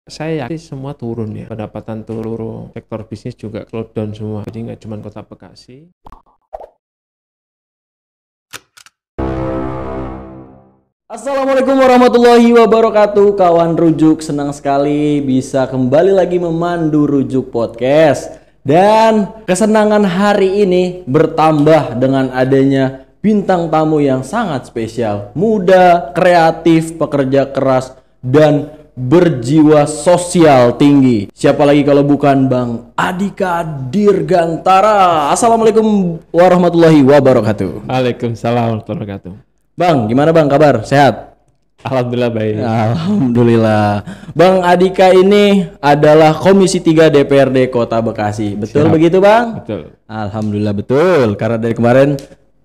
Saya yakin semua turun ya, pendapatan turun, sektor bisnis juga slow down semua. Jadi nggak cuma Kota Bekasi. Assalamualaikum warahmatullahi wabarakatuh. Kawan Rujuk, senang sekali bisa kembali lagi memandu Rujuk Podcast. Dan kesenangan hari ini bertambah dengan adanya bintang tamu yang sangat spesial. Muda, kreatif, pekerja keras, dan berjiwa sosial tinggi. Siapa lagi kalau bukan Bang Adhika Dirgantara. Assalamualaikum warahmatullahi wabarakatuh. Waalaikumsalam warahmatullahi wabarakatuh. Bang, gimana Bang kabar? Sehat? Alhamdulillah baik. Alhamdulillah. Bang Adhika ini adalah Komisi 3 DPRD Kota Bekasi. Betul. Siap. Begitu Bang? Betul. Alhamdulillah betul. Karena dari kemarin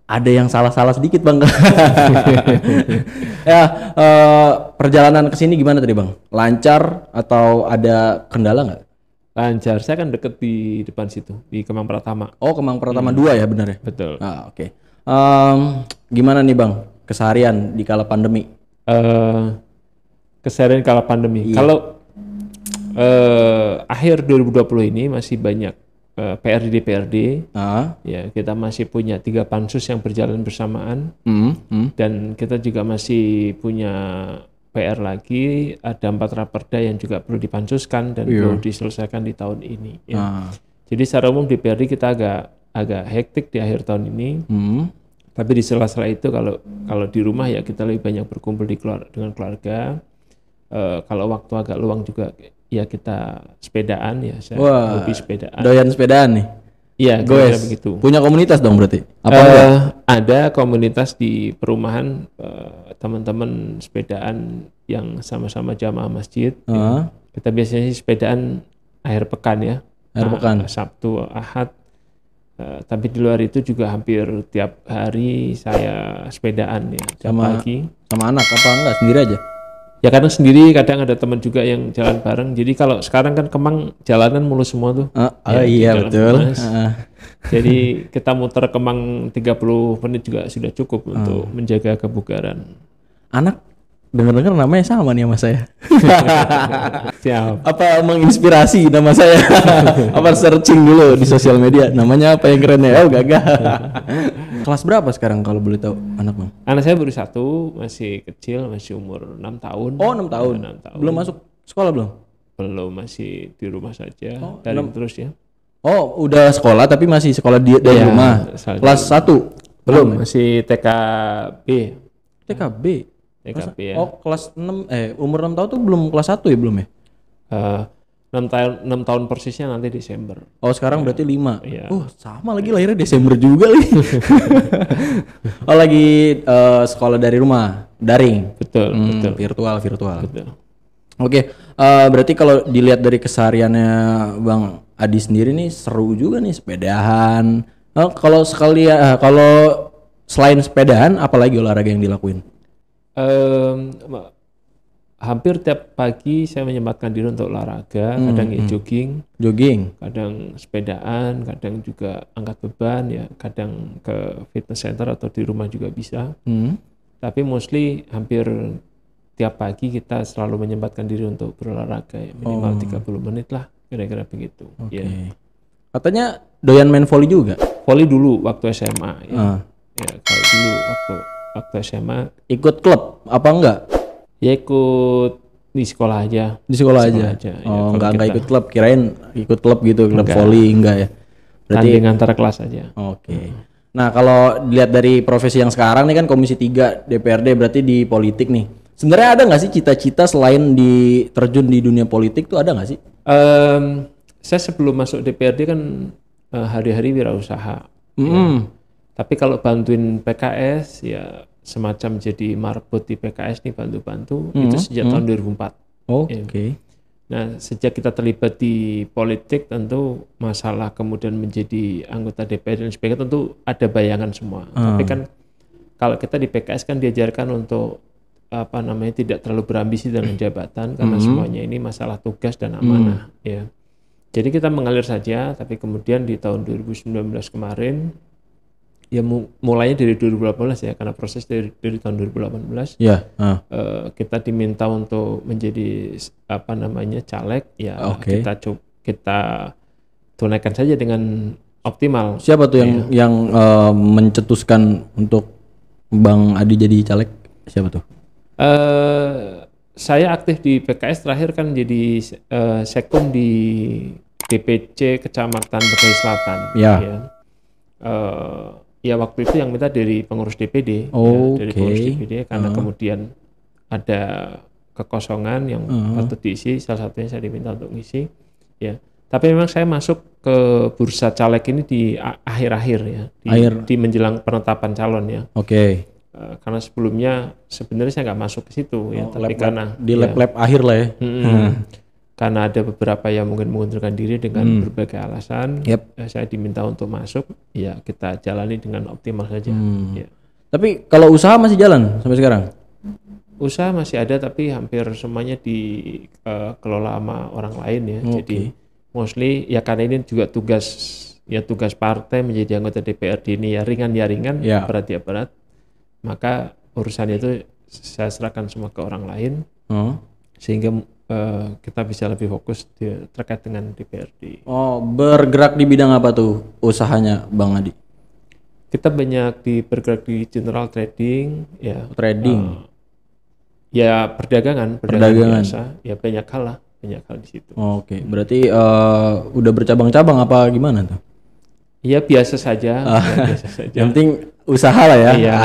ada yang salah-salah sedikit Bang. Ya, perjalanan ke sini gimana tadi Bang? Lancar atau ada kendala nggak? Lancar. Saya kan deket di depan situ, di Kemang Pratama. Oh, Kemang Pratama 2 ya benar ya? Betul. Oke. Gimana nih Bang keseharian di kala pandemi? Keseharian kala pandemi. Iya. Kalau akhir 2020 ini masih banyak PRD-DPRD. Ya, kita masih punya 3 pansus yang berjalan bersamaan. Dan kita juga masih punya PR lagi, ada 4 raperda yang juga perlu dipansuskan dan perlu diselesaikan di tahun ini. Ya. Jadi secara umum DPRD kita agak hektik di akhir tahun ini. Tapi di sela-sela itu kalau di rumah ya kita lebih banyak berkumpul dengan keluarga. Kalau waktu agak luang juga ya kita sepedaan ya. Saya hobi sepedaan. Doyan sepedaan nih? Iya, goes. Begitu. Punya komunitas dong berarti? Ada komunitas di perumahan, teman-teman sepedaan yang sama-sama jamaah masjid. Ya. Kita biasanya sepedaan akhir pekan ya. Akhir pekan. Sabtu, Ahad. Tapi di luar itu juga hampir tiap hari saya sepedaan ya. Tiap pagi. Sama anak apa enggak? Sendiri aja? Ya kadang sendiri, kadang ada teman juga yang jalan bareng. Jadi kalau sekarang kan Kemang jalanan mulus semua tuh. Iya betul. Jadi kita muter Kemang 30 menit juga sudah cukup untuk menjaga kebugaran. Anak dengar-dengar namanya sama nih sama saya. Siap. Apa menginspirasi nama saya? Apa searching dulu di sosial media? Namanya apa yang keren ya? Oh gagah. Kelas berapa sekarang kalau boleh tahu anak Bang? Anak saya baru 1, masih kecil, masih umur 6 tahun. Oh 6 tahun. 6 tahun. Belum masuk sekolah belum? Belum, masih di rumah saja. Daring terus ya. Oh udah sekolah tapi masih sekolah dari rumah. Kelas 1? Belum, masih TKB. TKB? TKB ya. Oh kelas 6, umur 6 tahun tuh belum kelas 1 ya belum ya? 6 tahun persisnya nanti Desember. Oh sekarang berarti 5. Iya. Sama lagi lahirnya Desember juga lagi. Oh lagi sekolah dari rumah, daring. Betul. Virtual. Betul. Oke, berarti kalau dilihat dari kesehariannya Bang Adi sendiri nih seru juga nih sepedahan. Kalau selain sepedahan, apalagi olahraga yang dilakuin? Hampir tiap pagi saya menyempatkan diri untuk olahraga, kadang jogging, kadang sepedaan, kadang juga angkat beban ya, kadang ke fitness center atau di rumah juga bisa. Tapi mostly hampir tiap pagi kita selalu menyempatkan diri untuk berolahraga ya, minimal 30 menit lah, kira-kira begitu. Ya. Katanya doyan main volley juga? Volley dulu waktu SMA ya. Ya kalau dulu waktu SMA. Ikut klub apa enggak? Ya ikut di sekolah aja. Di sekolah aja. Ya, enggak ikut klub, kirain ikut klub gitu, klub volley enggak ya. Berarti tanding antara kelas aja. Oke. Nah, kalau dilihat dari profesi yang sekarang nih kan Komisi 3 DPRD berarti di politik nih. Sebenarnya ada nggak sih cita-cita selain terjun di dunia politik tuh ada nggak sih? Saya sebelum masuk DPRD kan hari-hari wirausaha. Ya. Tapi kalau bantuin PKS ya semacam jadi marbot di PKS nih, bantu-bantu itu sejak tahun 2004. Oke. Nah sejak kita terlibat di politik tentu masalah kemudian menjadi anggota DPR dan sebagainya tentu ada bayangan semua. Tapi kan kalau kita di PKS kan diajarkan untuk tidak terlalu berambisi dengan jabatan karena semuanya ini masalah tugas dan amanah ya. Jadi kita mengalir saja, tapi kemudian di tahun 2019 kemarin ya mulainya dari 2018 ya, karena proses dari tahun 2018. Ya. Kita diminta untuk menjadi apa namanya caleg, ya kita tunaikan saja dengan optimal. Siapa tuh yang mencetuskan untuk Bang Adi jadi caleg? Siapa tuh? Saya aktif di PKS terakhir kan jadi sekum di DPC Kecamatan Bekasi Selatan. Ya. Ya waktu itu yang minta dari pengurus DPD, dari pengurus DPD karena kemudian ada kekosongan yang patut diisi, salah satunya saya diminta untuk ngisi. Ya. Tapi memang saya masuk ke bursa caleg ini di akhir-akhir ya, di menjelang penetapan calon ya. Karena sebelumnya sebenarnya saya nggak masuk ke situ ya, tapi karena di lap akhir lah ya. Karena ada beberapa yang mungkin mengundurkan diri dengan berbagai alasan, saya diminta untuk masuk, ya kita jalani dengan optimal saja. Ya. Tapi kalau usaha masih jalan sampai sekarang? Usaha masih ada, tapi hampir semuanya dikelola sama orang lain ya. Jadi mostly ya karena ini juga tugas partai menjadi anggota DPRD ini ya ringan, berat ya berat. Maka urusannya itu saya serahkan semua ke orang lain, sehingga kita bisa lebih fokus terkait dengan DPRD. Bergerak di bidang apa tuh usahanya Bang Adi? Kita banyak bergerak di general trading, ya. Trading? Ya perdagangan biasa, ya banyak hal di situ. Berarti udah bercabang-cabang apa gimana tuh? Ya biasa saja. Yang penting usaha lah ya. Iya,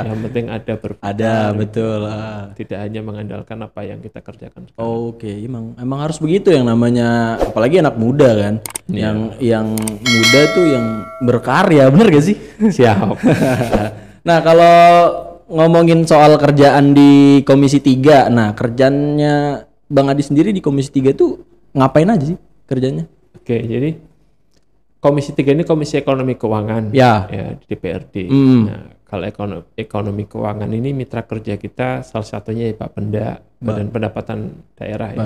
yang penting ada Ada, betul. Tidak hanya mengandalkan apa yang kita kerjakan sekarang. Emang harus begitu yang namanya, apalagi anak muda kan. Yang muda tuh yang berkarya, bener gak sih? Siap. Nah, kalau ngomongin soal kerjaan di Komisi 3, nah kerjanya Bang Adi sendiri di Komisi 3 tuh ngapain aja sih kerjanya? Jadi Komisi 3 ini Komisi Ekonomi Keuangan ya di DPRD. Nah, kalau ekonomi keuangan ini mitra kerja kita salah satunya ya Pak Penda, Badan Pendapatan Daerah ya.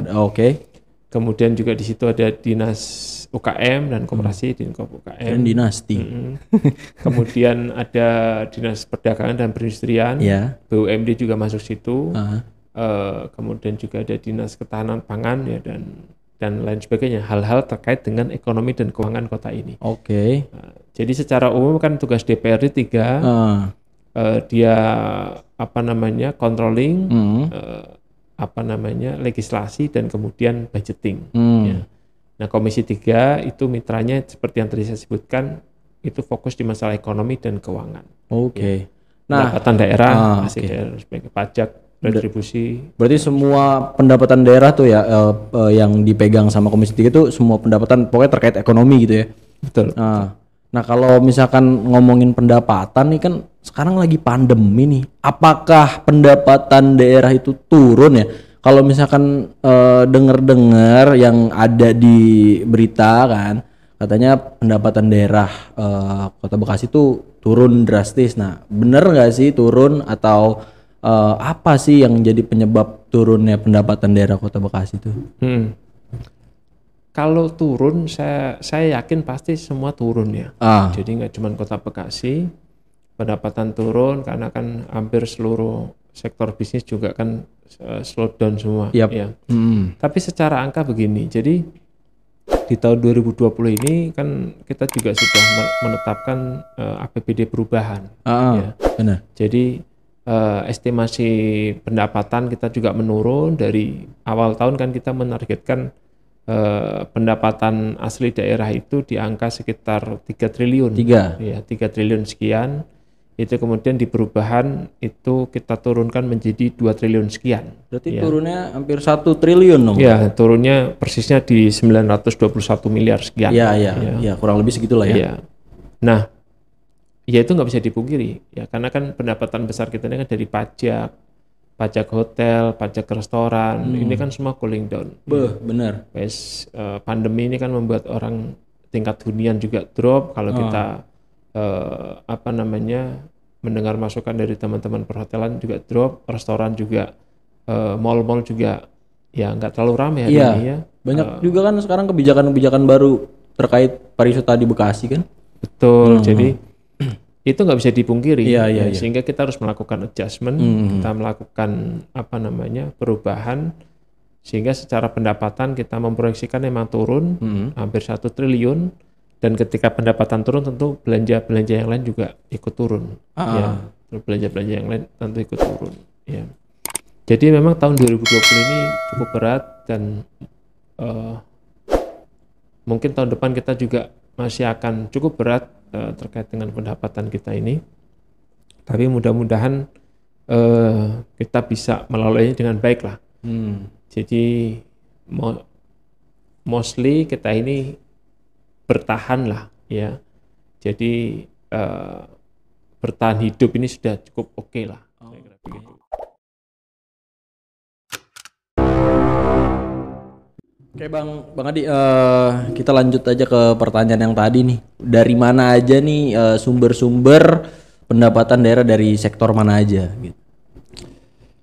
Kemudian juga di situ ada Dinas UKM dan Koperasi, Dinkop UKM. Dinasti. Kemudian ada Dinas Perdagangan dan Perindustrian. BUMD juga masuk situ. Kemudian juga ada Dinas Ketahanan Pangan ya dan lain sebagainya, hal-hal terkait dengan ekonomi dan keuangan kota ini. Jadi secara umum kan tugas DPRD 3, dia controlling, legislasi dan kemudian budgeting. Ya. Nah Komisi 3 itu mitranya seperti yang tadi saya sebutkan, itu fokus di masalah ekonomi dan keuangan. Ya. Pendapatan daerah, daerah sebagai pajak, retribusi. Berarti semua pendapatan daerah tuh ya yang dipegang sama Komisi 3 itu semua pendapatan pokoknya terkait ekonomi gitu ya. Betul. Nah kalau misalkan ngomongin pendapatan nih kan sekarang lagi pandemi nih. Apakah pendapatan daerah itu turun ya? Kalau misalkan dengar-dengar yang ada di berita kan katanya pendapatan daerah Kota Bekasi tuh turun drastis. Nah bener nggak sih turun atau apa sih yang jadi penyebab turunnya pendapatan daerah Kota Bekasi itu? Kalau turun, saya yakin pasti semua turun ya. Jadi nggak cuma Kota Bekasi, pendapatan turun karena kan hampir seluruh sektor bisnis juga kan slow down semua. Ya. Tapi secara angka begini, jadi di tahun 2020 ini kan kita juga sudah menetapkan APBD perubahan. Ya. Benar. Jadi estimasi pendapatan kita juga menurun. Dari awal tahun kan kita menargetkan pendapatan asli daerah itu di angka sekitar 3 triliun. 3 triliun sekian. Itu kemudian di perubahan itu kita turunkan menjadi 2 triliun sekian. Berarti turunnya hampir 1 triliun dong. Ya, turunnya persisnya di 921 miliar sekian. Ya, kurang lebih segitulah ya. Nah, ya itu nggak bisa dipungkiri ya, karena kan pendapatan besar kita ini kan dari pajak hotel, pajak restoran, ini kan semua cooling down. Benar. Pandemi ini kan membuat orang tingkat hunian juga drop. Kalau kita mendengar masukan dari teman-teman perhotelan juga drop, restoran juga, mall-mall juga ya nggak terlalu ramai hari ini ya. Banyak juga kan sekarang kebijakan-kebijakan baru terkait pariwisata di Bekasi kan. Betul. Jadi itu nggak bisa dipungkiri. Iya. Sehingga kita harus melakukan adjustment, kita melakukan perubahan, sehingga secara pendapatan kita memproyeksikan memang turun hampir 1 triliun, dan ketika pendapatan turun tentu belanja yang lain juga ikut turun. Ya, belanja yang lain tentu ikut turun. Ya. Jadi memang tahun 2020 ini cukup berat, dan mungkin tahun depan kita juga masih akan cukup berat terkait dengan pendapatan kita ini. Tapi mudah-mudahan kita bisa melaluinya dengan baik lah. Jadi mostly kita ini bertahan lah ya. Jadi bertahan hidup ini sudah cukup oke lah. Oke Bang Adi, kita lanjut aja ke pertanyaan yang tadi nih. Dari mana aja nih sumber-sumber pendapatan daerah, dari sektor mana aja gitu?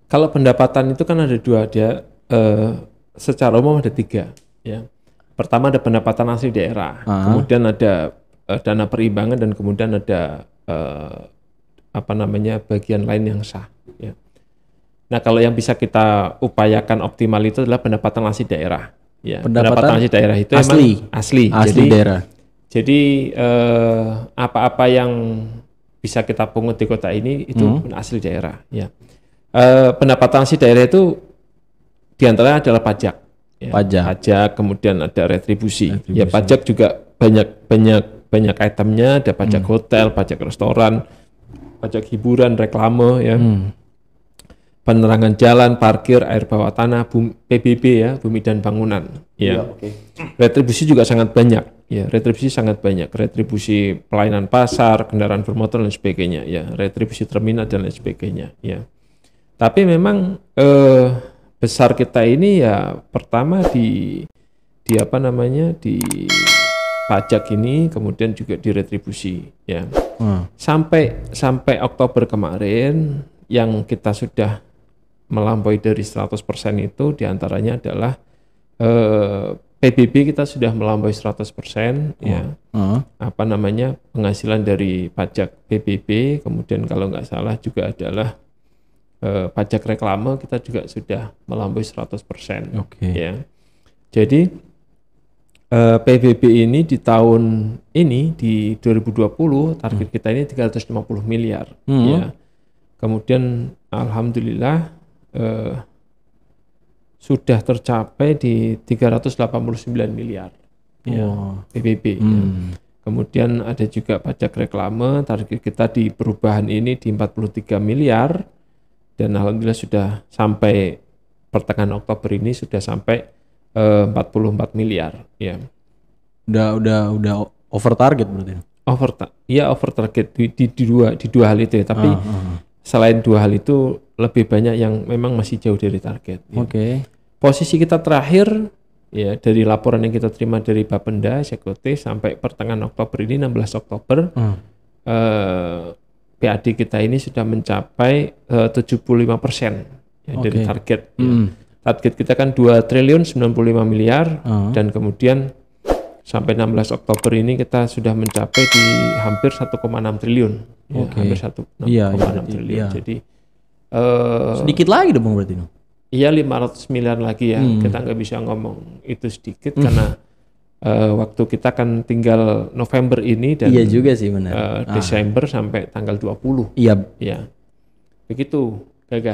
Kalau pendapatan itu kan ada dua, secara umum ada 3 ya. Pertama ada pendapatan asli daerah, kemudian ada dana perimbangan, dan kemudian ada bagian lain yang sah ya. Nah, kalau yang bisa kita upayakan optimal itu adalah pendapatan asli daerah. Ya, pendapatan asli daerah itu asli jadi, daerah. Jadi apa-apa yang bisa kita pungut di kota ini itu asli daerah. Ya, pendapatan asli daerah itu diantaranya adalah pajak. Ya, pajak, kemudian ada retribusi. Ya, pajak juga banyak itemnya. Ada pajak hotel, pajak restoran, pajak hiburan, reklame, ya. Penerangan jalan, parkir, air bawah tanah, PBB ya, bumi dan bangunan. Ya. Retribusi juga sangat banyak. Ya, retribusi sangat banyak. Retribusi pelayanan pasar, kendaraan bermotor dan sebagainya. Ya, retribusi terminal dan lain sebagainya. Ya. Tapi memang besar kita ini ya pertama di pajak ini, kemudian juga di retribusi. Ya. Sampai Oktober kemarin yang kita sudah melampaui dari 100% itu diantaranya adalah PBB kita sudah melampaui 100%, ya. Penghasilan dari pajak PBB, kemudian kalau nggak salah juga adalah pajak reklame kita juga sudah melampaui 100%. Ya. Jadi PBB ini di tahun ini di 2020 target kita ini 350 miliar. Ya. Kemudian alhamdulillah sudah tercapai di 389 miliar ya, PBB. Ya. Kemudian ada juga pajak reklame, target kita di perubahan ini di 43 miliar, dan alhamdulillah sudah sampai pertengahan Oktober ini sudah sampai 44 miliar. Ya. Udah over target berarti. Over target di dua hal itu ya, tapi selain 2 hal itu lebih banyak yang memang masih jauh dari target. Ya. Posisi kita terakhir ya dari laporan yang kita terima dari Bapenda Eksekutif sampai pertengahan Oktober ini, 16 Oktober, PAD kita ini sudah mencapai 75% ya, dari target. Ya. Target kita kan 2 triliun 95 miliar, dan kemudian sampai 16 Oktober ini kita sudah mencapai di hampir 1,6 triliun. Ya, hampir 1,6 triliun. Jadi sedikit lagi dong berarti. Iya, 500 miliar lagi ya. Kita nggak bisa ngomong itu sedikit karena waktu kita kan tinggal November ini, dan iya juga sih benar. Desember sampai tanggal 20. Iya. Ya. Begitu, Gaga.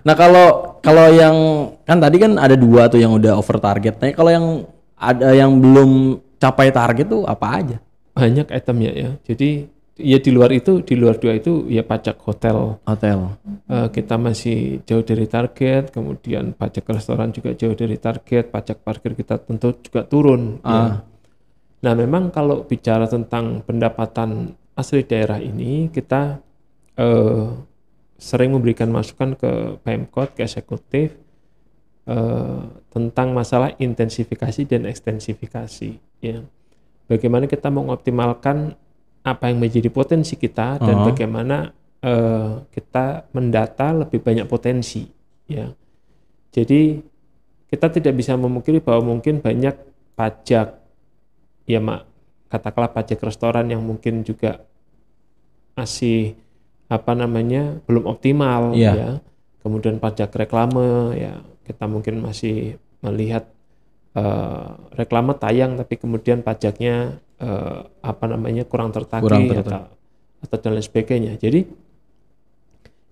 Nah, kalau yang kan tadi kan ada 2 tuh yang udah over target. Nah, kalau yang ada yang belum capai target tuh apa aja? Banyak itemnya ya. Jadi ya di luar 2 itu ya pajak hotel. Kita masih jauh dari target, kemudian pajak restoran juga jauh dari target, pajak parkir kita tentu juga turun. Ya. Nah, memang kalau bicara tentang pendapatan asli daerah ini, kita sering memberikan masukan ke Pemkot, ke eksekutif, tentang masalah intensifikasi dan ekstensifikasi. Ya. Bagaimana kita mengoptimalkan apa yang menjadi potensi kita, dan bagaimana kita mendata lebih banyak potensi. Ya. Jadi kita tidak bisa memungkiri bahwa mungkin banyak pajak, ya katakanlah pajak restoran yang mungkin juga masih belum optimal ya. Kemudian pajak reklame ya, kita mungkin masih melihat reklame tayang tapi kemudian pajaknya kurang tertagih atau dan lain sebagainya. Jadi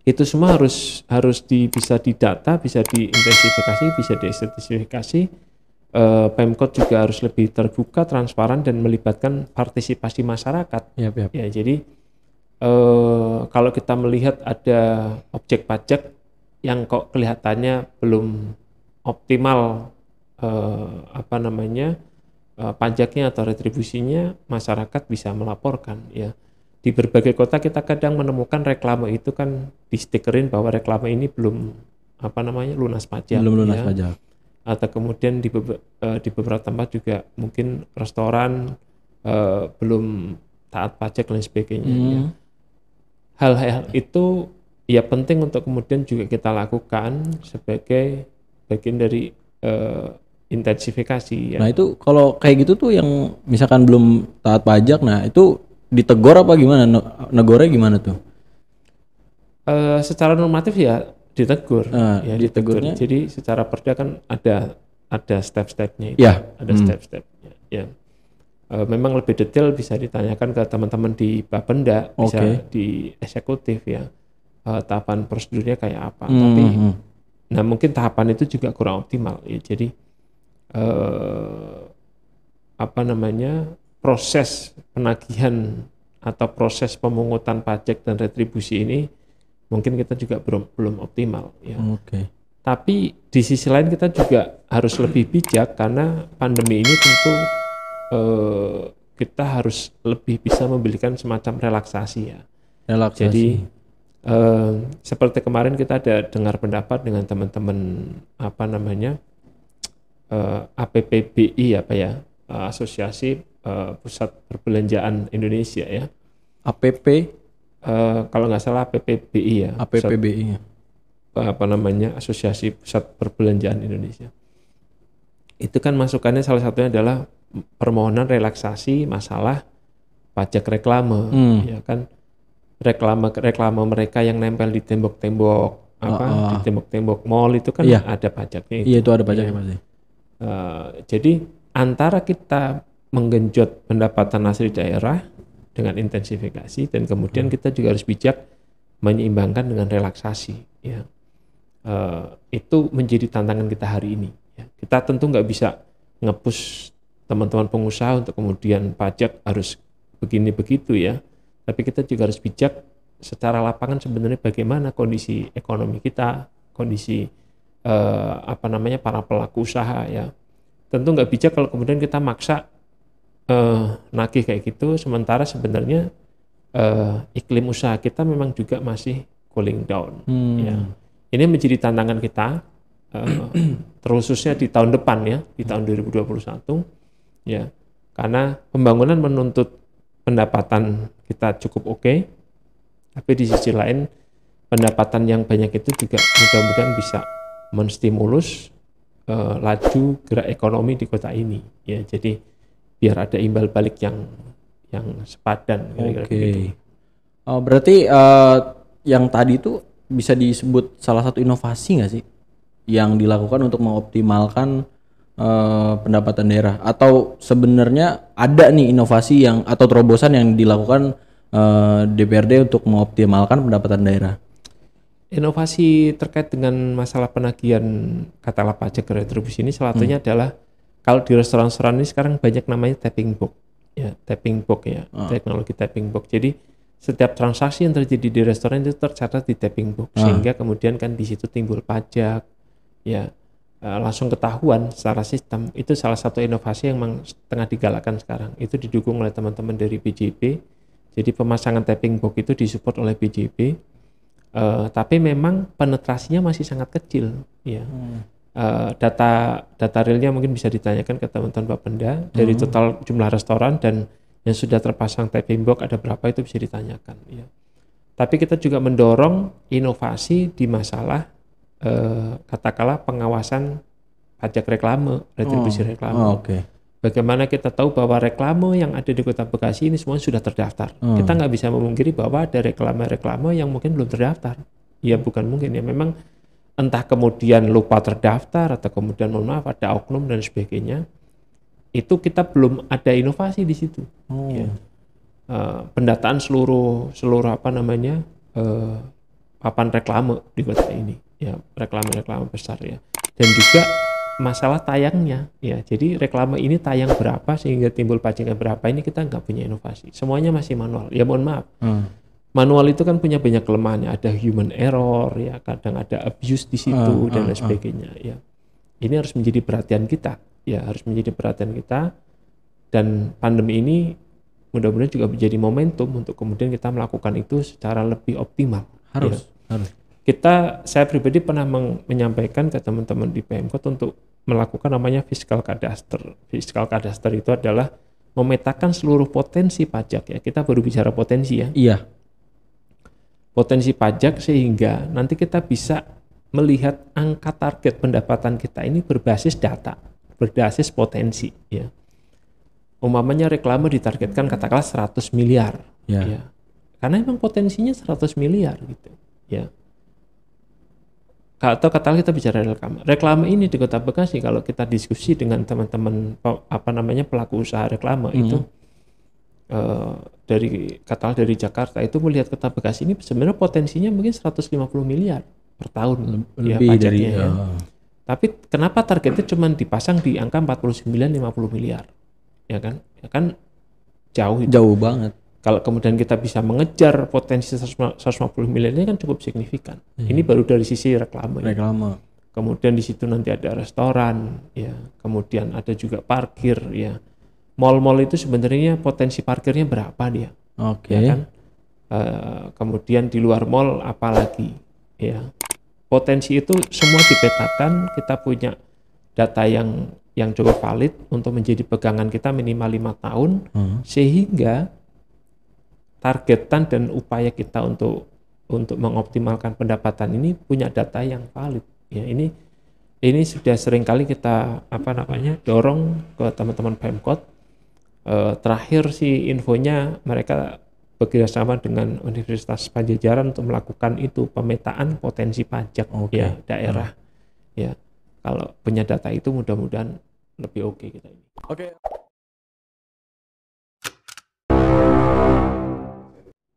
itu semua harus bisa didata, bisa diintensifikasi, bisa disertifikasi. Pemkot juga harus lebih terbuka, transparan dan melibatkan partisipasi masyarakat. Yep. Ya, jadi kalau kita melihat ada objek pajak yang kok kelihatannya belum optimal pajaknya atau retribusinya, masyarakat bisa melaporkan ya. Di berbagai kota kita kadang menemukan reklame itu kan distikerin bahwa reklame ini belum lunas pajak. Belum lunas pajak. Atau kemudian di beberapa tempat juga mungkin restoran belum taat pajak dan sebagainya. Ya. Hal-hal itu ya penting untuk kemudian juga kita lakukan sebagai bagian dari intensifikasi. Ya. Nah itu kalau kayak gitu tuh yang misalkan belum taat pajak, nah itu ditegur apa gimana? Negornya gimana tuh? Secara normatif ya ditegur. Ditegurnya. Jadi secara perda kan ada step-stepnya itu. Ya. Ada step-stepnya. Ya. Memang lebih detail bisa ditanyakan ke teman-teman di Bapenda, bisa di eksekutif ya. Tahapan prosedurnya kayak apa. Tapi nah mungkin tahapan itu juga kurang optimal ya. Jadi proses penagihan atau proses pemungutan pajak dan retribusi ini mungkin kita juga belum optimal ya. Tapi di sisi lain kita juga harus lebih bijak karena pandemi ini tentu kita harus lebih bisa memberikan semacam relaksasi ya. Jadi seperti kemarin kita ada dengar pendapat dengan teman-teman APPBI Asosiasi Pusat Perbelanjaan Indonesia ya. Kalau nggak salah APPBI ya. APPBI. Asosiasi Pusat Perbelanjaan Indonesia. Itu kan masukannya salah satunya adalah permohonan relaksasi masalah pajak reklame, ya kan. Reklame mereka yang nempel di tembok-tembok di tembok-tembok mall itu kan ada pajaknya itu. Iya, itu ada pajaknya pasti. Jadi antara kita menggenjot pendapatan asli daerah dengan intensifikasi dan kemudian kita juga harus bijak menyeimbangkan dengan relaksasi ya. Itu menjadi tantangan kita hari ini ya. Kita tentu nggak bisa nge-push teman-teman pengusaha untuk kemudian pajak harus begini begitu ya. Tapi kita juga harus bijak secara lapangan sebenarnya bagaimana kondisi ekonomi kita, kondisi para pelaku usaha ya. Tentu nggak bijak kalau kemudian kita maksa nagih kayak gitu, sementara sebenarnya iklim usaha kita memang juga masih cooling down. Ya. Ini menjadi tantangan kita, terkhususnya di tahun depan ya, di tahun 2021 ya, karena pembangunan menuntut pendapatan kita cukup oke, tapi di sisi lain pendapatan yang banyak itu juga mudah-mudahan bisa menstimulus laju gerak ekonomi di kota ini ya. Jadi biar ada imbal balik yang sepadan. Gitu. Berarti yang tadi itu bisa disebut salah satu inovasi nggak sih yang dilakukan untuk mengoptimalkan pendapatan daerah, atau sebenarnya ada nih inovasi atau terobosan yang dilakukan DPRD untuk mengoptimalkan pendapatan daerah? Inovasi terkait dengan masalah penagihan katakanlah pajak retribusi ini salah satunya adalah kalau di restoran-restoran ini sekarang banyak namanya tapping box ya, teknologi tapping box. Jadi setiap transaksi yang terjadi di restoran itu tercatat di tapping box sehingga kemudian kan di situ timbul pajak ya. Langsung ketahuan secara sistem. Itu salah satu inovasi yang memang tengah digalakkan sekarang. Itu didukung oleh teman-teman dari BJB. Jadi pemasangan tapping box itu disupport oleh BJB. Tapi memang penetrasinya masih sangat kecil. Ya. Data realnya mungkin bisa ditanyakan ke teman-teman Bapenda. Dari total jumlah restoran dan yang sudah terpasang tapping box ada berapa itu bisa ditanyakan. Ya. Tapi kita juga mendorong inovasi di masalah katakanlah pengawasan pajak reklame, retribusi reklame. bagaimana kita tahu bahwa reklame yang ada di Kota Bekasi ini semua sudah terdaftar. Kita nggak bisa memungkiri bahwa ada reklame-reklame yang mungkin belum terdaftar. Ya bukan mungkin ya, memang entah kemudian lupa terdaftar atau kemudian mohon maaf ada oknum dan sebagainya. Itu kita belum ada inovasi di situ. Ya. Pendataan seluruh apa namanya papan reklame di kota ini, ya reklame-reklame besar ya. Dan juga masalah tayangnya, ya. Jadi reklame ini tayang berapa sehingga timbul pajakan berapa, ini kita nggak punya inovasi. Semuanya masih manual. Ya mohon maaf. Manual itu kan punya banyak kelemahannya. Ada human error, ya. Kadang ada abuse di situ dan lain sebagainya. Ya. Ini harus menjadi perhatian kita. Ya harus menjadi perhatian kita. Dan pandemi ini mudah-mudahan juga menjadi momentum untuk kemudian kita melakukan itu secara lebih optimal. Harus. Saya pribadi pernah menyampaikan ke teman-teman di Pemkot untuk melakukan namanya fiscal cadastre. Fiscal cadastre itu adalah memetakan seluruh potensi pajak ya. Kita baru bicara potensi ya. Iya. Potensi pajak sehingga nanti kita bisa melihat angka target pendapatan kita ini berbasis data, berbasis potensi ya. Umpamanya reklame ditargetkan katakanlah 100 miliar ya. Karena memang potensinya 100 miliar gitu ya. Atau katakanlah kita bicara reklame ini di Kota Bekasi, kalau kita diskusi dengan teman-teman pelaku usaha reklame itu dari Jakarta itu melihat Kota Bekasi ini sebenarnya potensinya mungkin 150 miliar per tahun lebih ya pajaknya dari, ya. Tapi kenapa targetnya cuma dipasang di angka 49-50 miliar? Ya kan jauh banget. Kalau kemudian kita bisa mengejar potensi 150 miliar ini kan cukup signifikan. Ini baru dari sisi reklame. Kemudian di situ nanti ada restoran, ya. Kemudian ada juga parkir, ya. Mall-mall itu sebenarnya potensi parkirnya berapa dia? Oke. Ya kan? Kemudian di luar mall apalagi, ya. Potensi itu semua dipetakan. Kita punya data yang cukup valid untuk menjadi pegangan kita minimal 5 tahun, sehingga targetan dan upaya kita untuk mengoptimalkan pendapatan ini punya data yang valid. Ya, ini sudah sering kali kita dorong ke teman-teman Pemkot. Terakhir sih infonya mereka bekerjasama dengan Universitas Padjadjaran untuk melakukan itu pemetaan potensi pajak ya daerah. Ya, kalau punya data itu mudah-mudahan lebih oke kita ini.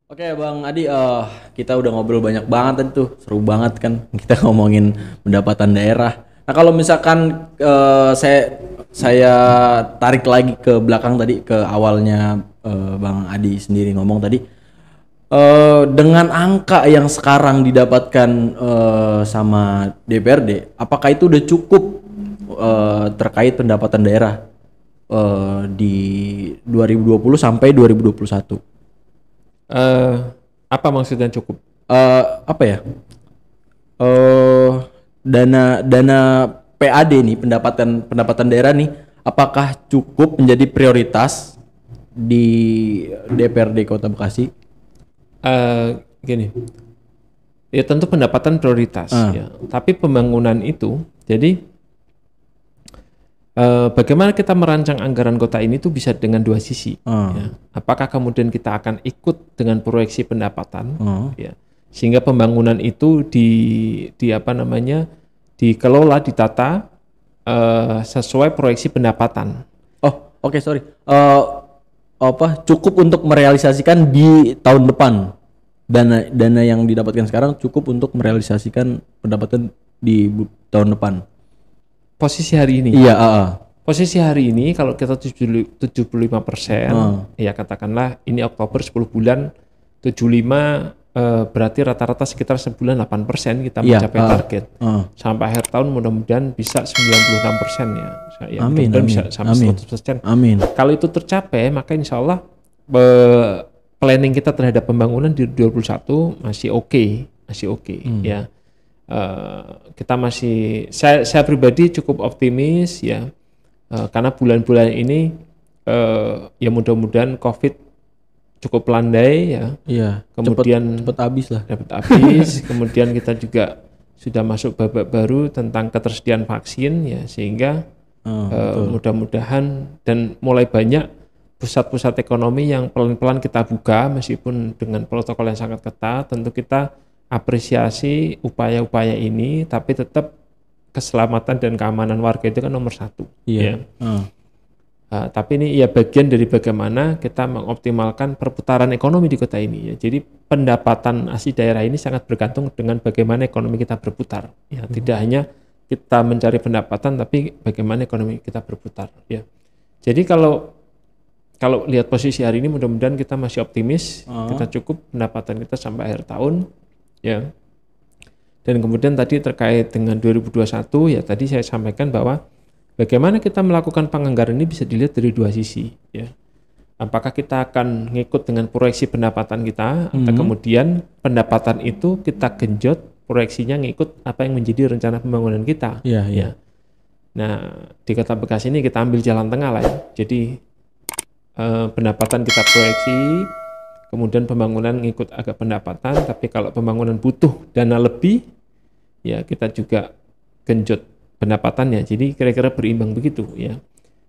Oke Bang Adi, kita udah ngobrol banyak banget tadi tuh, seru banget kan kita ngomongin pendapatan daerah. Nah kalau misalkan saya tarik lagi ke belakang tadi, ke awalnya Bang Adi sendiri ngomong tadi, dengan angka yang sekarang didapatkan sama DPRD, apakah itu udah cukup terkait pendapatan daerah di 2020 sampai 2021? Apa maksudnya cukup? Dana PAD nih, pendapatan daerah nih, apakah cukup menjadi prioritas di DPRD Kota Bekasi? Gini, ya tentu pendapatan prioritas ya. Tapi pembangunan itu, jadi bagaimana kita merancang anggaran kota ini tuh bisa dengan dua sisi. Ya. Apakah kemudian kita akan ikut dengan proyeksi pendapatan, ya, sehingga pembangunan itu dikelola, ditata sesuai proyeksi pendapatan. Cukup untuk merealisasikan di tahun depan. Dana yang didapatkan sekarang cukup untuk merealisasikan pendapatan di tahun depan. Posisi hari ini. Iya, Posisi hari ini kalau kita 75%, ya katakanlah ini Oktober 10 bulan, 75 berarti rata-rata sekitar sebulan 8% kita mencapai target. Sampai akhir tahun mudah-mudahan bisa 96% ya. Amin. Bisa sampai 100%. Amin. Kalau itu tercapai, maka insya Allah planning kita terhadap pembangunan di 2021 masih oke. Ya. Kita masih, saya pribadi cukup optimis ya, karena bulan-bulan ini ya mudah-mudahan COVID cukup landai ya. Iya. Kemudian cepet habis lah. Kemudian kita juga sudah masuk babak baru tentang ketersediaan vaksin ya, sehingga Mudah-mudahan dan mulai banyak pusat-pusat ekonomi yang pelan-pelan kita buka meskipun dengan protokol yang sangat ketat. Tentu kita apresiasi upaya-upaya ini, tapi tetap keselamatan dan keamanan warga itu kan nomor satu. Iya. Ya. Tapi ini ya bagian dari bagaimana kita mengoptimalkan perputaran ekonomi di kota ini. Ya. Jadi pendapatan asli daerah ini sangat bergantung dengan bagaimana ekonomi kita berputar. Ya, tidak hanya kita mencari pendapatan, tapi bagaimana ekonomi kita berputar. Ya. Jadi kalau lihat posisi hari ini, mudah-mudahan kita masih optimis, kita cukup pendapatan kita sampai akhir tahun. Ya. Dan kemudian tadi terkait dengan 2021, ya tadi saya sampaikan bahwa bagaimana kita melakukan penganggaran ini bisa dilihat dari dua sisi. Ya. Apakah kita akan ngikut dengan proyeksi pendapatan kita, atau kemudian pendapatan itu kita genjot, proyeksinya ngikut apa yang menjadi rencana pembangunan kita. Ya. Nah, di Kota Bekasi ini kita ambil jalan tengah lah ya. Jadi pendapatan kita proyeksi, kemudian pembangunan ngikut agak pendapatan, tapi kalau pembangunan butuh dana lebih, ya kita juga genjot pendapatannya. Jadi kira-kira berimbang begitu ya.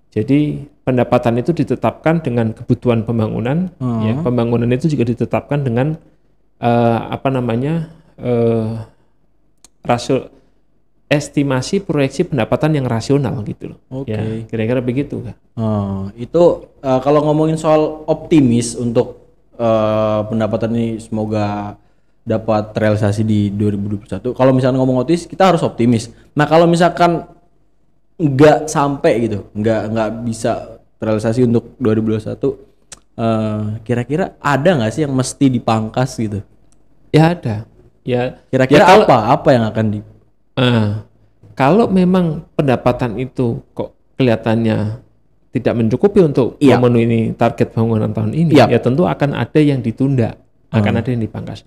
Jadi pendapatan itu ditetapkan dengan kebutuhan pembangunan, ya. Pembangunan itu juga ditetapkan dengan rasio estimasi proyeksi pendapatan yang rasional gitu loh. Ya, kira-kira begitu kan. Itu kalau ngomongin soal optimis untuk pendapatan ini semoga dapat realisasi di 2021. Kalau misalnya ngomong optimis, kita harus optimis. Nah, kalau misalkan nggak sampai gitu, nggak bisa terrealisasi untuk 2021, kira-kira ada nggak sih yang mesti dipangkas gitu? Ya ada. Ya. Kira-kira apa yang akan di? Kalau memang pendapatan itu kok kelihatannya tidak mencukupi untuk memenuhi target pembangunan tahun ini, ya tentu akan ada yang ditunda, akan ada yang dipangkas.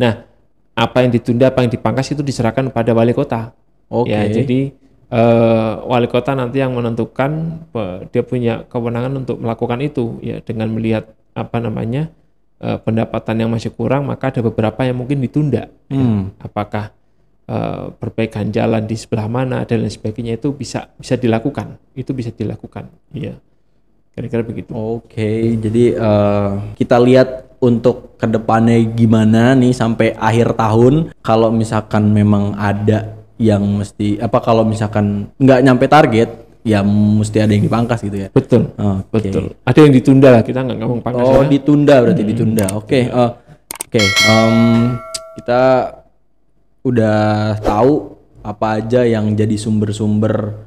Nah, apa yang ditunda, apa yang dipangkas itu diserahkan pada wali kota. Ya, jadi wali kota nanti yang menentukan, dia punya kewenangan untuk melakukan itu, ya dengan melihat pendapatan yang masih kurang, maka ada beberapa yang mungkin ditunda. Ya. Apakah perbaikan jalan di sebelah mana dan lain sebagainya itu bisa dilakukan, ya kira-kira begitu. Jadi kita lihat untuk kedepannya gimana nih sampai akhir tahun. Kalau misalkan memang ada yang mesti kalau misalkan nggak nyampe target, ya mesti ada yang dipangkas gitu ya. Betul. Betul. Ada yang ditunda lah, kita nggak ngomong pangkas. Ditunda berarti ditunda. Kita udah tahu apa aja yang jadi sumber-sumber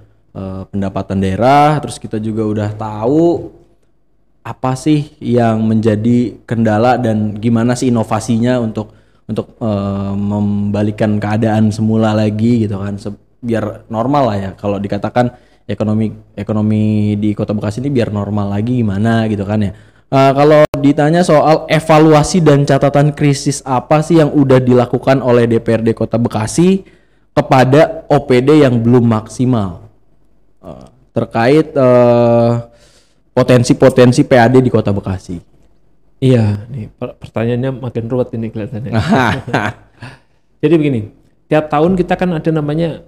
pendapatan daerah, terus kita juga udah tahu apa sih yang menjadi kendala dan gimana sih inovasinya untuk membalikan keadaan semula lagi gitu kan, biar normal lah ya. Kalau dikatakan ekonomi di Kota Bekasi ini biar normal lagi gimana gitu kan ya. Kalau ditanya soal evaluasi dan catatan krisis apa sih yang udah dilakukan oleh DPRD Kota Bekasi kepada OPD yang belum maksimal terkait potensi-potensi PAD di Kota Bekasi? Iya, nih pertanyaannya makin ruwet ini kelihatannya. Jadi begini, tiap tahun kita kan ada namanya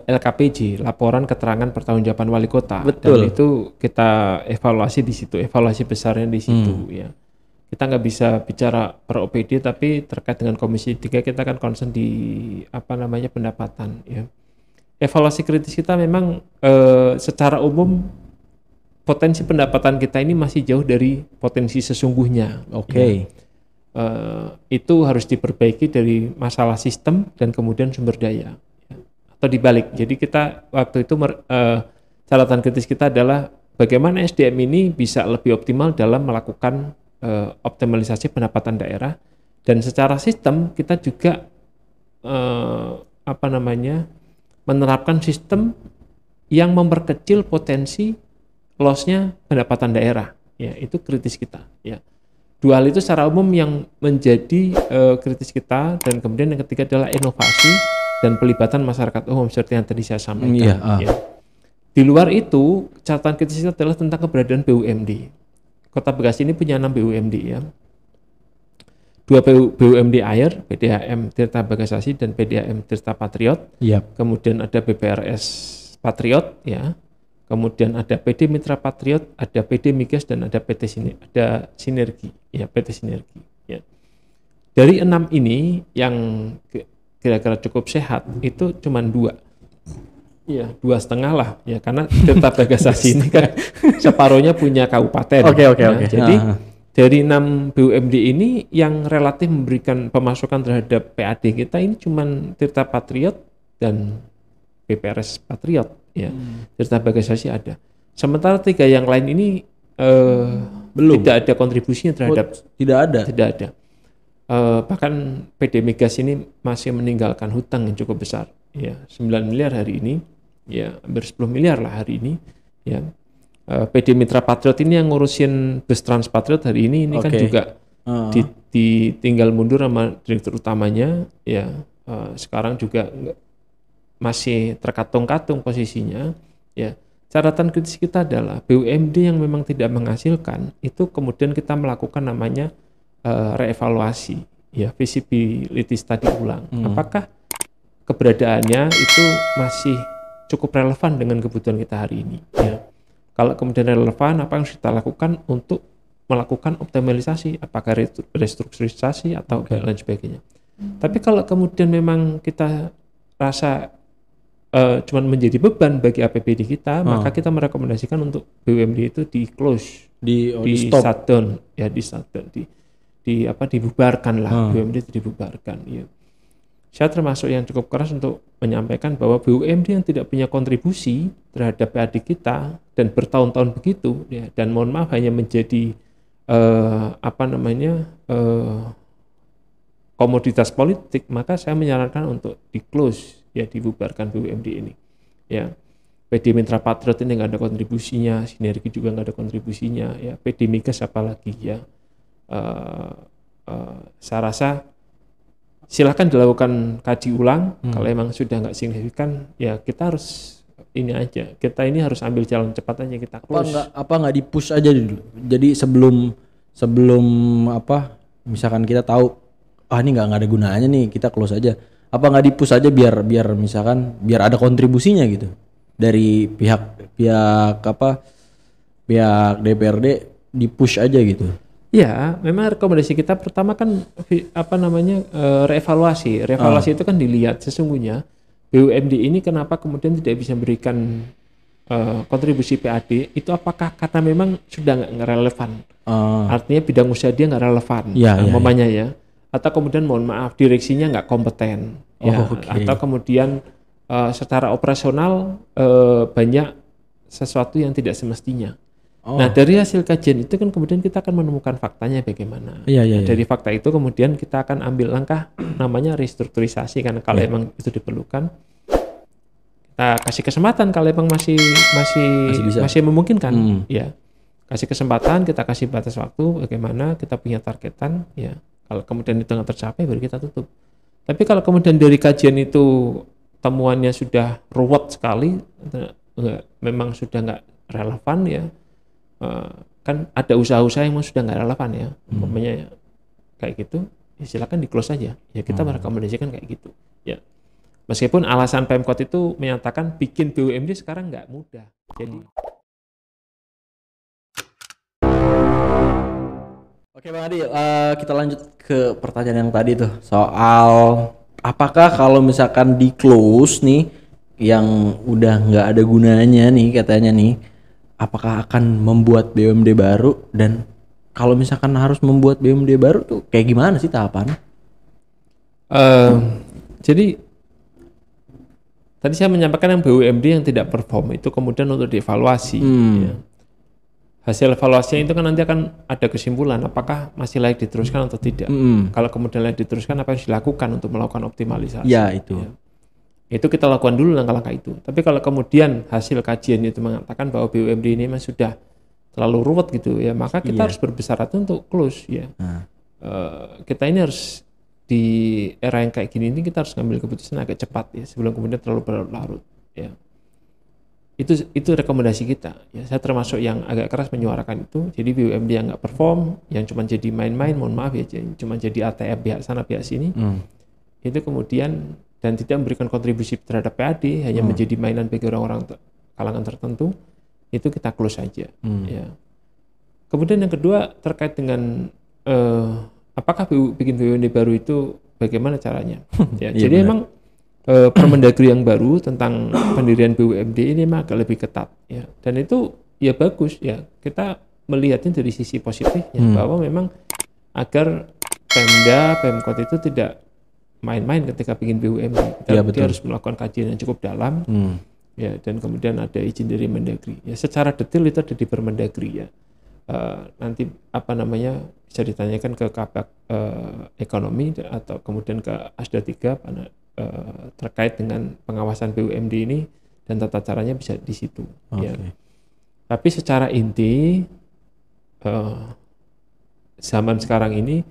LKPJ, laporan keterangan pertanggungjawaban wali kota. Betul. Dan itu kita evaluasi di situ, evaluasi besarnya di situ ya. Kita nggak bisa bicara per OPD, tapi terkait dengan Komisi 3 kita kan concern di pendapatan ya. Evaluasi kritis kita memang secara umum potensi pendapatan kita ini masih jauh dari potensi sesungguhnya. Ya. Itu harus diperbaiki dari masalah sistem dan kemudian sumber daya, ya. Atau dibalik. Jadi kita waktu itu catatan kritis kita adalah bagaimana SDM ini bisa lebih optimal dalam melakukan optimalisasi pendapatan daerah, dan secara sistem kita juga menerapkan sistem yang memperkecil potensi loss-nya pendapatan daerah. Ya, itu kritis kita. Ya. Dua hal itu secara umum yang menjadi kritis kita, dan kemudian yang ketiga adalah inovasi dan pelibatan masyarakat umum seperti yang tadi saya sampaikan. Ya. Di luar itu, catatan kritis kita adalah tentang keberadaan BUMD. Kota Bekasi ini punya 6 BUMD ya. 2 BUMD air, PDAM Tirta Bagasasi dan PDAM Tirta Patriot. Yep. Kemudian ada BPRS Patriot ya. kemudian ada PD Mitra Patriot, ada PD Migas, dan ada ada Sinergi, ya PT Sinergi. Ya. Dari 6 ini yang kira-kira cukup sehat itu cuma 2. Iya, 2,5 lah, ya karena Tirta Bagasasi ini kan separuhnya punya kabupaten. Oke. Jadi dari 6 BUMD ini yang relatif memberikan pemasukan terhadap PAD kita ini cuma Tirta Patriot dan BPRS Patriot, ya. Tirta Bagasasi ada. Sementara 3 yang lain ini belum, tidak ada kontribusinya terhadap. Tidak ada. Bahkan PD Migas ini masih meninggalkan hutang yang cukup besar, ya 9 miliar hari ini, ya hampir 10 miliar lah hari ini, ya. PD Mitra Patriot ini yang ngurusin bus Trans Patriot hari ini kan juga ditinggal mundur sama direktur utamanya, ya. Sekarang juga masih terkatung-katung posisinya, ya. Catatan kritis kita adalah BUMD yang memang tidak menghasilkan itu kemudian kita melakukan namanya reevaluasi, ya visibility study ulang. Apakah keberadaannya itu masih cukup relevan dengan kebutuhan kita hari ini, ya. Kalau kemudian relevan, apa yang harus kita lakukan untuk melakukan optimalisasi, apakah restrukturisasi atau lain sebagainya. Tapi kalau kemudian memang kita rasa cuman menjadi beban bagi APBD kita, maka kita merekomendasikan untuk BUMD itu di close, di shutdown, ya di shutdown, dibubarkan lah, BUMD itu dibubarkan. Ya. Saya termasuk yang cukup keras untuk menyampaikan bahwa BUMD yang tidak punya kontribusi terhadap PAD kita dan bertahun-tahun begitu, ya, dan mohon maaf hanya menjadi komoditas politik, maka saya menyarankan untuk di close, ya dibubarkan BUMD ini, ya. PD Mitra Patriot ini nggak ada kontribusinya, Sinergi juga nggak ada kontribusinya, ya. PD Migas apalagi, ya. Saya rasa silakan dilakukan kaji ulang. Kalau emang sudah nggak signifikan, ya kita harus ini aja, kita ini harus ambil jalan cepat aja, kita close. Apa nggak di push aja dulu, jadi sebelum misalkan kita tahu ini nggak ada gunanya nih, kita close aja. Apa nggak di push aja biar misalkan biar ada kontribusinya gitu dari pihak DPRD, di push aja gitu. Ya, memang rekomendasi kita pertama kan reevaluasi itu kan dilihat sesungguhnya BUMD ini kenapa kemudian tidak bisa memberikan kontribusi PAD itu, apakah karena memang sudah nggak relevan, artinya bidang usaha dia nggak relevan, umpamanya ya, atau kemudian mohon maaf direksinya nggak kompeten, atau kemudian secara operasional banyak sesuatu yang tidak semestinya. Nah, dari hasil kajian itu kan kemudian kita akan menemukan faktanya bagaimana. Dari fakta itu kemudian kita akan ambil langkah namanya restrukturisasi, karena kalau emang itu diperlukan, kita kasih kesempatan kalau emang masih memungkinkan, ya. Kasih kesempatan, kita kasih batas waktu bagaimana, kita punya targetan, ya. Kalau kemudian itu nggak tercapai baru kita tutup. Tapi kalau kemudian dari kajian itu temuannya sudah ruwet sekali, memang sudah nggak relevan, ya. Kan ada usaha-usaha yang sudah nggak relevan, ya, umpamanya kayak gitu, ya silakan di close aja, ya kita merekomendasikan kayak gitu, ya. Meskipun alasan Pemkot itu menyatakan bikin BUMD sekarang nggak mudah, jadi. Oke Bang Adi, kita lanjut ke pertanyaan yang tadi tuh soal apakah kalau misalkan di close nih yang udah nggak ada gunanya nih katanya nih, apakah akan membuat BUMD baru, dan kalau misalkan harus membuat BUMD baru tuh kayak gimana sih tahapannya? Jadi tadi saya menyampaikan yang BUMD yang tidak perform itu kemudian untuk dievaluasi. Ya. Hasil evaluasinya itu kan nanti akan ada kesimpulan apakah masih layak diteruskan atau tidak. Kalau kemudian layak diteruskan, apa yang harus dilakukan untuk melakukan optimalisasi. Ya itu. Ya. Itu kita lakukan dulu langkah-langkah itu. Tapi kalau kemudian hasil kajian itu mengatakan bahwa BUMD ini memang sudah terlalu ruwet gitu, ya, maka kita harus berbesar hati untuk close, ya. Kita ini harus di era yang kayak gini ini kita harus ngambil keputusan agak cepat, ya, sebelum kemudian terlalu berlarut, ya. Itu rekomendasi kita, ya. Saya termasuk yang agak keras menyuarakan itu. Jadi BUMD yang nggak perform, yang cuma jadi main-main, mohon maaf ya, cuma jadi ATM pihak sana pihak sini, itu kemudian dan tidak memberikan kontribusi terhadap PAD, hanya menjadi mainan bagi orang-orang kalangan tertentu, itu kita close saja. Ya. Kemudian yang kedua terkait dengan apakah bikin BUMD baru itu bagaimana caranya? Ya, jadi memang Permendagri yang baru tentang pendirian BUMD ini memang agak lebih ketat, ya. Dan itu ya bagus, ya. Kita melihatnya dari sisi positifnya bahwa memang agar Pemda, Pemkot itu tidak main-main ketika bikin BUMD. Dia harus melakukan kajian yang cukup dalam, ya. Dan kemudian ada izin dari Mendagri. Ya, secara detail itu ada di Permendagri, ya. Nanti bisa ditanyakan ke Kabak Ekonomi atau kemudian ke Asda 3 terkait dengan pengawasan BUMD ini dan tata caranya bisa di situ. Ya. Tapi secara inti zaman sekarang ini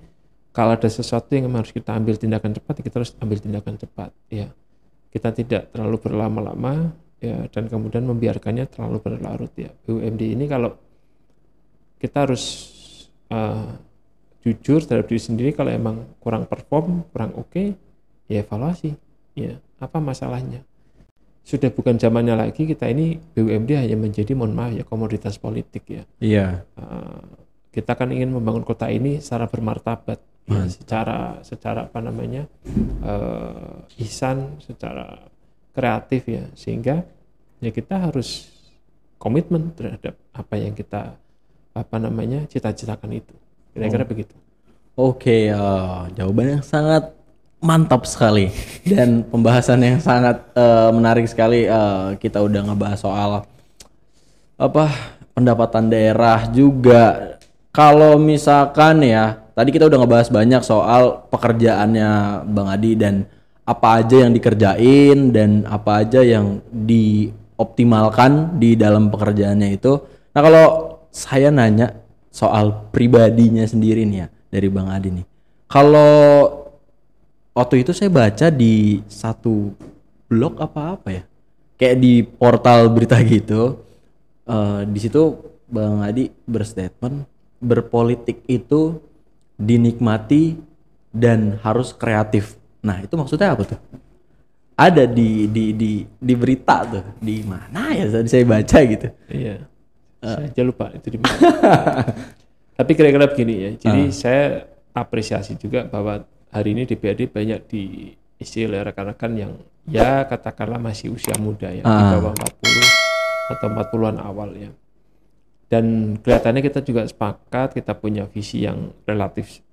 kalau ada sesuatu yang harus kita ambil tindakan cepat, kita harus ambil tindakan cepat. Ya. Kita tidak terlalu berlama-lama, ya, dan kemudian membiarkannya terlalu berlarut. Ya. BUMD ini kalau kita harus jujur terhadap diri sendiri, kalau emang kurang perform, kurang oke, ya evaluasi, ya apa masalahnya. Sudah bukan zamannya lagi kita ini BUMD hanya menjadi, mohon maaf ya, komoditas politik, ya. Iya. Kita kan ingin membangun kota ini secara bermartabat, ya, secara ihsan, secara kreatif, ya, sehingga ya kita harus komitmen terhadap apa yang kita cita-citakan itu. Kira-kira begitu. Oke, jawabannya sangat mantap sekali dan pembahasan yang sangat menarik sekali. Kita udah ngebahas soal pendapatan daerah juga. Kalau misalkan ya, tadi kita udah ngebahas banyak soal pekerjaannya Bang Adi dan apa aja yang dikerjain dan apa aja yang dioptimalkan di dalam pekerjaannya itu. Nah, kalau saya nanya soal pribadinya sendiri nih ya dari Bang Adi nih. Kalau waktu itu saya baca di satu blog apa ya, kayak di portal berita gitu, di situ Bang Adi berstatement berpolitik itu dinikmati dan harus kreatif. Nah, itu maksudnya apa tuh? Ada di berita tuh, di mana ya saya baca gitu. Iya. Saya aja lupa itu di mana. Tapi kira-kira begini ya. Jadi saya apresiasi juga bahwa hari ini DPRD banyak diisi oleh rekan-rekan yang ya katakanlah masih usia muda, ya, di bawah 40 atau 40-an awal, ya. Dan kelihatannya kita juga sepakat, kita punya visi yang relatif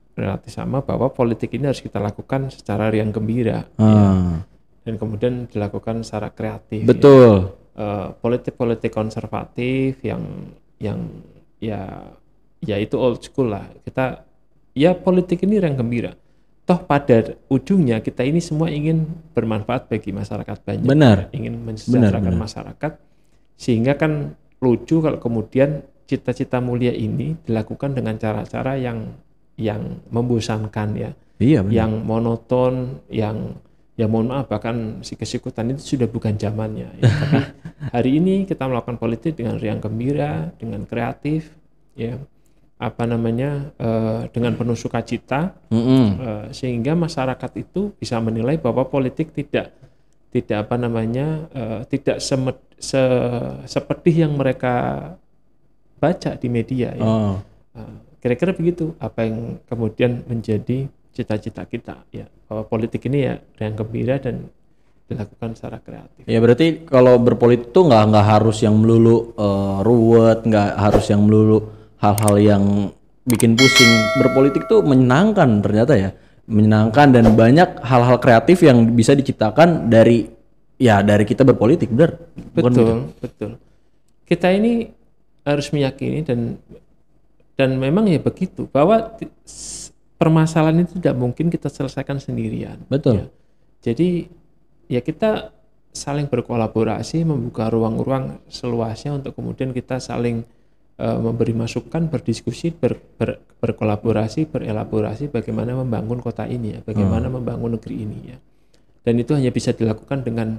sama bahwa politik ini harus kita lakukan secara riang gembira, ya. Dan kemudian dilakukan secara kreatif. Betul. Politik-politik konservatif yang ya itu old school lah. Kita ya politik ini riang gembira. Toh pada ujungnya kita ini semua ingin bermanfaat bagi masyarakat banyak. Benar. Ingin mensejahterakan masyarakat. Sehingga kan lucu kalau kemudian cita-cita mulia ini dilakukan dengan cara-cara yang membosankan, ya. Iya, benar. Yang monoton, yang ya mohon maaf bahkan sikut-sikutan itu sudah bukan zamannya, ya. Tapi hari ini kita melakukan politik dengan riang gembira, dengan kreatif, ya, dengan penuh sukacita, sehingga masyarakat itu bisa menilai bahwa politik tidak seperti yang mereka baca di media, ya. Kira-kira begitu apa yang kemudian menjadi cita-cita kita, ya, bahwa politik ini ya riang gembira dan dilakukan secara kreatif. Ya berarti kalau berpolitik tuh nggak harus yang melulu ruwet, nggak harus yang melulu hal-hal yang bikin pusing. Berpolitik tuh menyenangkan ternyata, ya, menyenangkan dan banyak hal-hal kreatif yang bisa diciptakan dari kita berpolitik, benar? Betul. Kita ini harus meyakini dan memang ya begitu bahwa permasalahan itu tidak mungkin kita selesaikan sendirian. Betul. Ya. Jadi ya kita saling berkolaborasi, membuka ruang-ruang seluasnya untuk kemudian kita saling memberi masukan, berdiskusi, berkolaborasi, berelaborasi bagaimana membangun kota ini, ya, bagaimana membangun negeri ini, ya. Dan itu hanya bisa dilakukan dengan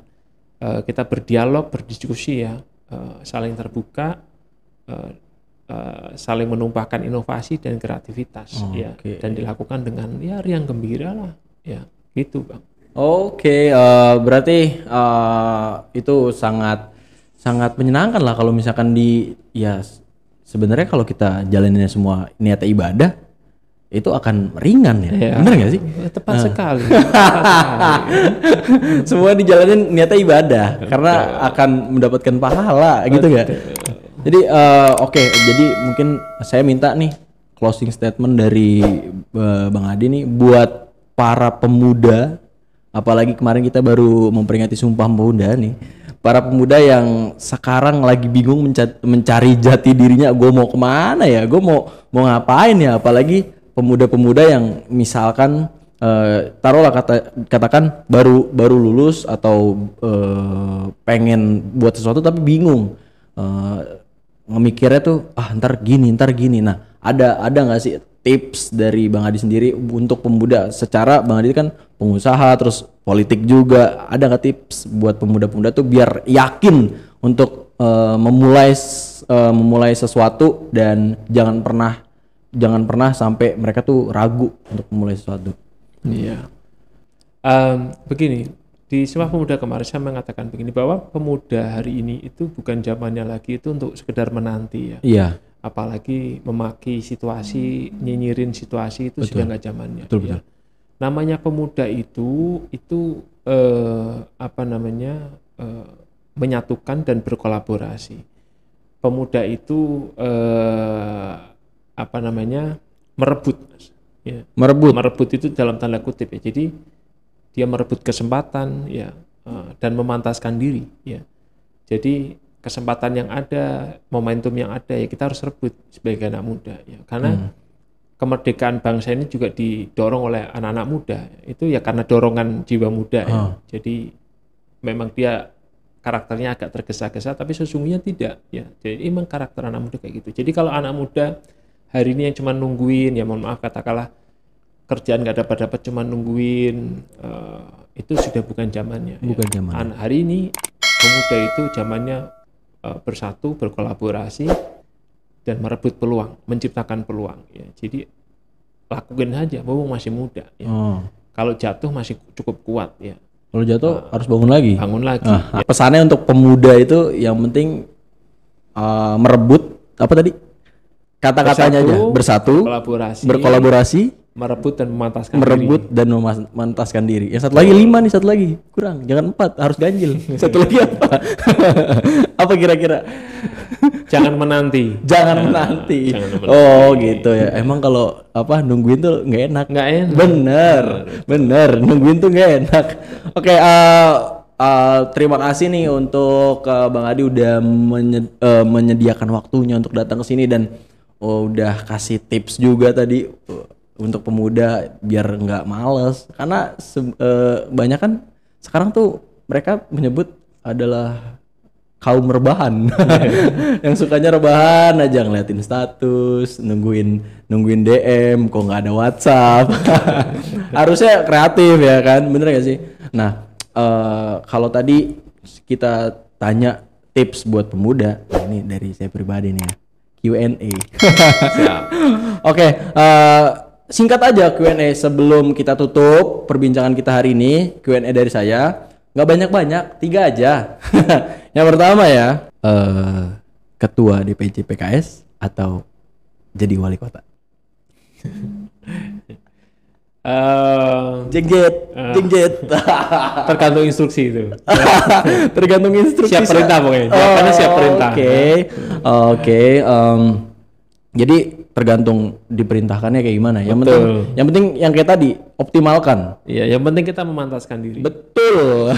kita berdialog, berdiskusi, ya, saling terbuka, saling menumpahkan inovasi dan kreativitas, ya, dan dilakukan dengan ya riang gembira lah, ya, gitu, Bang. Berarti itu sangat sangat menyenangkan lah kalau misalkan sebenarnya kalau kita jalaninnya semua niatnya ibadah itu akan ringan ya. Bener gak sih? Tepat sekali. Semua dijalanin niatnya ibadah karena akan mendapatkan pahala gitu gak? Jadi oke, jadi mungkin saya minta nih closing statement dari Bang Adi nih buat para pemuda, apalagi kemarin kita baru memperingati Sumpah Pemuda nih. Para pemuda yang sekarang lagi bingung mencari jati dirinya, gue mau kemana ya, gue mau ngapain ya, apalagi pemuda-pemuda yang misalkan taruhlah katakan baru lulus atau pengen buat sesuatu tapi bingung, ngemikirnya tuh ntar gini. Nah ada nggak sih tips dari Bang Adi sendiri untuk pemuda? Secara Bang Adi kan pengusaha terus politik juga, ada nggak tips buat pemuda-pemuda tuh biar yakin untuk memulai sesuatu dan jangan pernah sampai mereka tuh ragu untuk memulai sesuatu. Iya. Begini, di Sumpah Pemuda kemarin saya mengatakan begini, bahwa pemuda hari ini itu bukan zamannya lagi itu untuk sekedar menanti ya. Iya. Apalagi memaki situasi, nyinyirin situasi itu sudah nggak zamannya. Betul. Ya. Namanya pemuda itu menyatukan dan berkolaborasi. Pemuda itu merebut, ya. Merebut itu dalam tanda kutip ya. Jadi dia merebut kesempatan ya, dan memantaskan diri ya. Jadi kesempatan yang ada, momentum yang ada ya kita harus rebut sebagai anak muda ya. Karena kemerdekaan bangsa ini juga didorong oleh anak-anak muda. Itu ya karena dorongan jiwa muda ya. Jadi memang dia karakternya agak tergesa-gesa tapi sesungguhnya tidak ya. Jadi memang karakter anak muda kayak gitu. Jadi kalau anak muda hari ini yang cuma nungguin, ya mohon maaf katakanlah kerjaan nggak dapat cuma nungguin, itu sudah bukan zamannya. Bukan zamannya. Hari ini pemuda itu zamannya bersatu, berkolaborasi dan merebut peluang, menciptakan peluang. Ya. Jadi lakukan saja, mumpung masih muda. Ya. Kalau jatuh masih cukup kuat. Ya. Kalau jatuh harus bangun lagi. Bangun lagi. Ya. Pesannya untuk pemuda itu yang penting merebut apa tadi? Kata-katanya aja, bersatu, berkolaborasi, merebut dan memantaskan diri. Yang satu lagi 5 nih, satu lagi kurang, jangan 4, harus ganjil. Satu lagi apa? Apa kira-kira? Jangan menanti. Oh gitu ya. Emang kalau nungguin tuh nggak enak. Bener. Nungguin tuh nggak enak. Oke, terima kasih nih untuk Bang Adi udah menyediakan waktunya untuk datang ke sini dan udah kasih tips juga tadi untuk pemuda biar nggak males, karena banyak kan sekarang tuh mereka menyebut adalah kaum rebahan yang sukanya rebahan aja, ngeliatin status, nungguin DM, kok nggak ada WhatsApp. Harusnya kreatif ya kan, bener gak sih? Nah kalau tadi kita tanya tips buat pemuda, ini dari saya pribadi nih ya, Q&A. Oke, singkat aja Q&A sebelum kita tutup perbincangan kita hari ini. Q&A dari saya, nggak banyak-banyak, 3 aja. Yang pertama ya, ketua DPC PKS atau jadi wali kota? Jengjet. Tergantung instruksi itu. Tergantung instruksi. Siap perintah pokoknya. Jawabannya siap perintah. Oke. Jadi tergantung diperintahkannya kayak gimana. Yang penting yang kayak tadi optimalkan. Iya, yang penting kita memantaskan diri. Betul.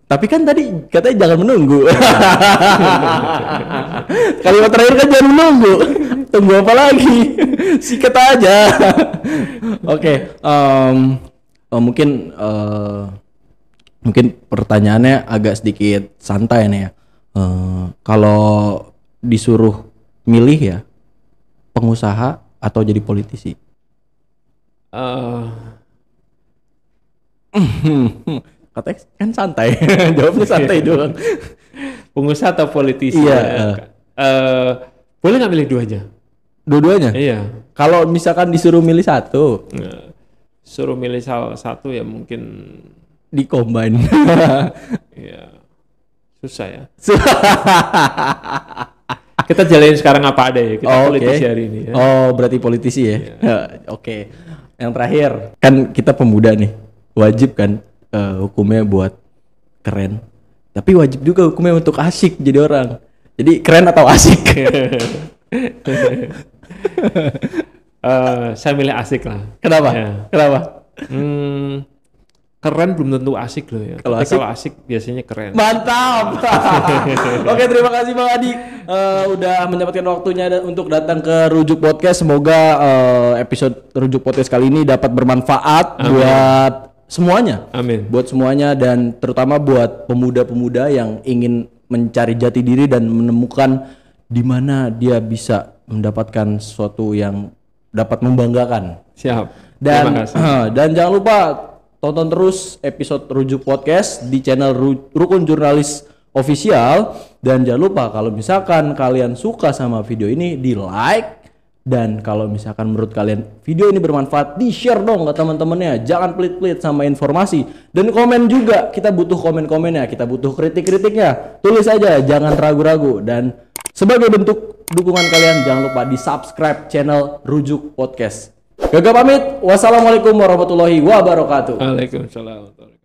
Tapi kan tadi katanya jangan menunggu. Kalimat terakhir kan jangan menunggu. Tunggu apa lagi? Sikat aja. Oke. Mungkin pertanyaannya agak sedikit santai nih ya. Kalau disuruh milih ya, pengusaha atau jadi politisi? Katanya kan santai. Jawabnya santai doang. Pengusaha atau politisi? Iya. Boleh nggak milih duanya? Dua-duanya? Iya. Kalau misalkan disuruh milih satu? Suruh milih salah satu ya mungkin di combine. Iya. Susah ya. Kita jalanin sekarang apa ada ya. Kita politisi hari ini ya. Oh, berarti politisi ya. Oke. Yang terakhir, kan kita pemuda nih. Wajib kan hukumnya buat keren. Tapi wajib juga hukumnya untuk asik jadi orang. Jadi keren atau asik? Saya milih asik lah. Kenapa? Ya. Kenapa? Keren belum tentu asik loh ya. Kalau asik biasanya keren. Mantap. Oke, terima kasih Bang Adi udah menyempatkan waktunya untuk datang ke Rujuk Podcast. Semoga episode Rujuk Podcast kali ini dapat bermanfaat buat semuanya. Amin. Buat semuanya dan terutama buat pemuda-pemuda yang ingin mencari jati diri dan menemukan di mana dia bisa mendapatkan sesuatu yang dapat membanggakan. Siap. Dan jangan lupa tonton terus episode Rujuk Podcast di channel Rukun Jurnalis Official. Dan jangan lupa kalau misalkan kalian suka sama video ini, di like. Dan kalau misalkan menurut kalian video ini bermanfaat, di share dong ke teman-temannya. Jangan pelit-pelit sama informasi. Dan komen juga, kita butuh komen-komennya, kita butuh kritik-kritiknya. Tulis aja, jangan ragu-ragu. Dan sebagai bentuk dukungan kalian, jangan lupa di subscribe channel Rujuk Podcast. Gaga pamit. Wassalamualaikum warahmatullahi wabarakatuh. Waalaikumsalam.